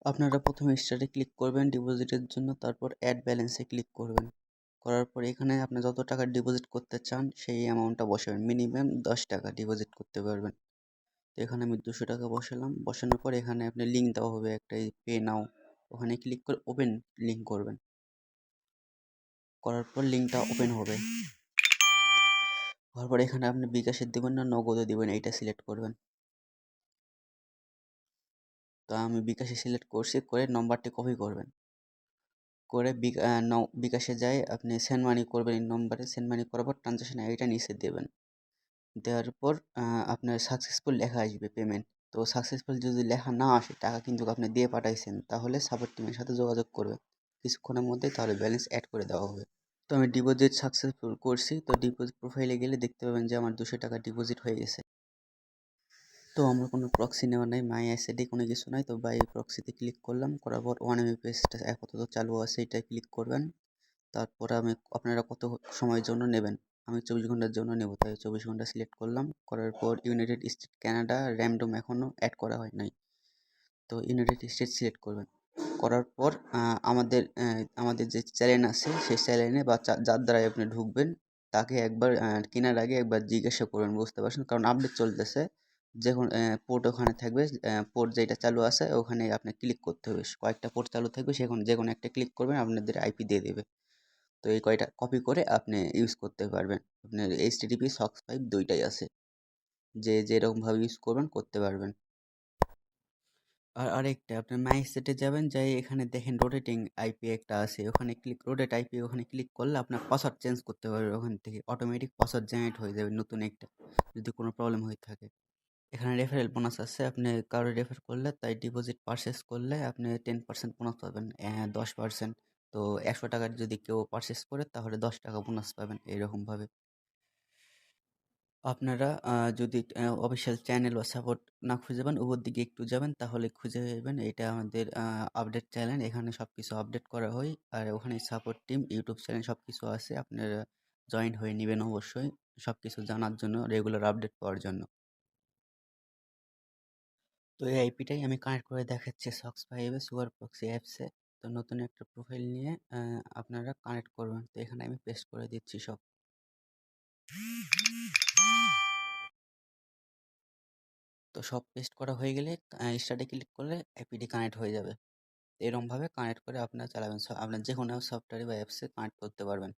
আপনারা প্রথমে স্টার্টে ক্লিক করবেন ডিপোজিটের জন্য, তারপর অ্যাড ব্যালেন্সে ক্লিক করবেন। করার পর এখানে আপনি যত টাকা ডিপোজিট করতে চান সেই অ্যামাউন্টটা বসাবেন, মিনিমাম 10 টাকা ডিপোজিট করতে পারবেন। তো এখানে আমি 200 টাকা বসালাম। বসানোর পর এখানে আপনি লিঙ্ক দেওয়া হবে একটা, পে নাও, ওখানে ক্লিক করে ওপেন লিঙ্ক করবেন। করার পর লিঙ্কটা ওপেন হবে। হওয়ার পর এখানে আপনি বিকাশে দেবেন না নগদে দেবেন এইটা সিলেক্ট করবেন। তো আমি বিকাশে সিলেক্ট করছি, করে নম্বরটি কপি করবেন, করে বিকাশে যায় আপনি সেন্ড মানি করবেন। এই নম্বরে সেন্ড মানি করার পর ট্রানজাকশন আইডিটা নিচে দেবেন। দেওয়ার পর আপনার সাকসেসফুল লেখা আসবে পেমেন্ট। তো সাকসেসফুল যদি লেখা না আসে, টাকা কিন্তু আপনি দিয়ে পাঠাইছেন, তাহলে সাপোর্ট টিমের সাথে যোগাযোগ করবে কিছুক্ষণের মধ্যে, তাহলে ব্যালেন্স অ্যাড করে দেওয়া হবে। তো আমি ডিপোজিট সাকসেসফুল করছি। তো ডিপোজিট প্রোফাইলে গেলে দেখতে পাবেন যে আমার 200 টাকা ডিপোজিট হয়ে গেছে। তো আমার কোনো প্রক্সি নেওয়া নাই, মাই অ্যাসেটে কোনো কিছু নাই। তো বাই প্রক্সিতে ক্লিক করলাম, করার পর ওয়ান এমবি পেজটা আপাতত চালু আছে, এটাই ক্লিক করবেন। তারপর আপনারা কত সময়ের জন্য নেবেন, আমি 24 ঘন্টার জন্য নেব, তাই 24 ঘন্টা সিলেক্ট করলাম। করার পর ইউনাইটেড স্টেট, কানাডা, র্যান্ডম এখনও অ্যাড করা হয় নাই, তো ইউনাইটেড স্টেট সিলেক্ট করবেন। করার পর আমাদের যে চ্যানেল আছে সেই চ্যানেলে বা যার দ্বারাই আপনি ঢুকবেন তাকে একবার কেনার আগে একবার জিজ্ঞাসা করবেন, বুঝতে পারছেন, কারণ আপডেট চলতেছে। যখন পোর্ট ওখানে থাকবে, পোর্ট যেটা চালু আছে ওখানে আপনি ক্লিক করতে হবে, কয়েকটা পোর্ট চালু থাকবে, সেখানে যে কোনো একটা ক্লিক করবেন, আপনাদের আইপি দিয়ে দেবে। তো এই কয়টা কপি করে আপনি ইউজ করতে পারবেন। আপনার এইচটিটিপি সক্স পাইপ দুইটাই আছে, যে যেরকমভাবে ইউজ করবেন করতে পারবেন। আর আরেকটা, আপনার মাই সেটে যাবেন, যাই এখানে দেখেন রোটেটিং আইপি একটা আছে, ওখানে রোটেট আইপি ওখানে ক্লিক করলে আপনার পাসওয়ার্ড চেঞ্জ করতে পারবে, ওখান থেকে অটোমেটিক পাসওয়ার্ড জেনারেট হয়ে যাবে নতুন একটা, যদি কোনো প্রবলেম হয়ে থাকে। এখানে রেফারেল বোনাস আছে, আপনি কারো রেফার করলে, তাই ডিপোজিট পারচেস করলে আপনি 10% বোনাস পাবেন, 10%। তো 100 টাকার যদি কেউ পারচেস করে তাহলে 10 টাকা বোনাস পাবেন, এইরকমভাবে। আপনারা যদি অফিসিয়াল চ্যানেল বা সাপোর্ট না খুঁজে পান, উপর দিকে একটু যাবেন, তাহলে খুঁজে পাবেন। এটা আমাদের আপডেট চ্যানেল, এখানে সব কিছু আপডেট করা হয়। আর ওখানে সাপোর্ট টিম, ইউটিউব চ্যানেল সব কিছু আছে, আপনারা জয়েন হয়ে নেবেন অবশ্যই, সব কিছু জানার জন্য, রেগুলার আপডেট পাওয়ার জন্য। তো এই আইপিটাই আমি কানেক্ট করে দেখাচ্ছি সক্স ফাইভে, সুপার প্রক্সি অ্যাপসে। তো নতুন একটা প্রোফাইল নিয়ে আপনারা কানেক্ট করবেন। তো এখানে আমি পেস্ট করে দিচ্ছি সব। তো সব পেস্ট করা হয়ে গেলে স্টার্টে ক্লিক করলে আইপিটি কানেক্ট হয়ে যাবে। এরকমভাবে কানেক্ট করে আপনারা চালাবেন, আপনার যে কোনো সফটওয়্যারে বা অ্যাপসে কানেক্ট করতে পারবেন।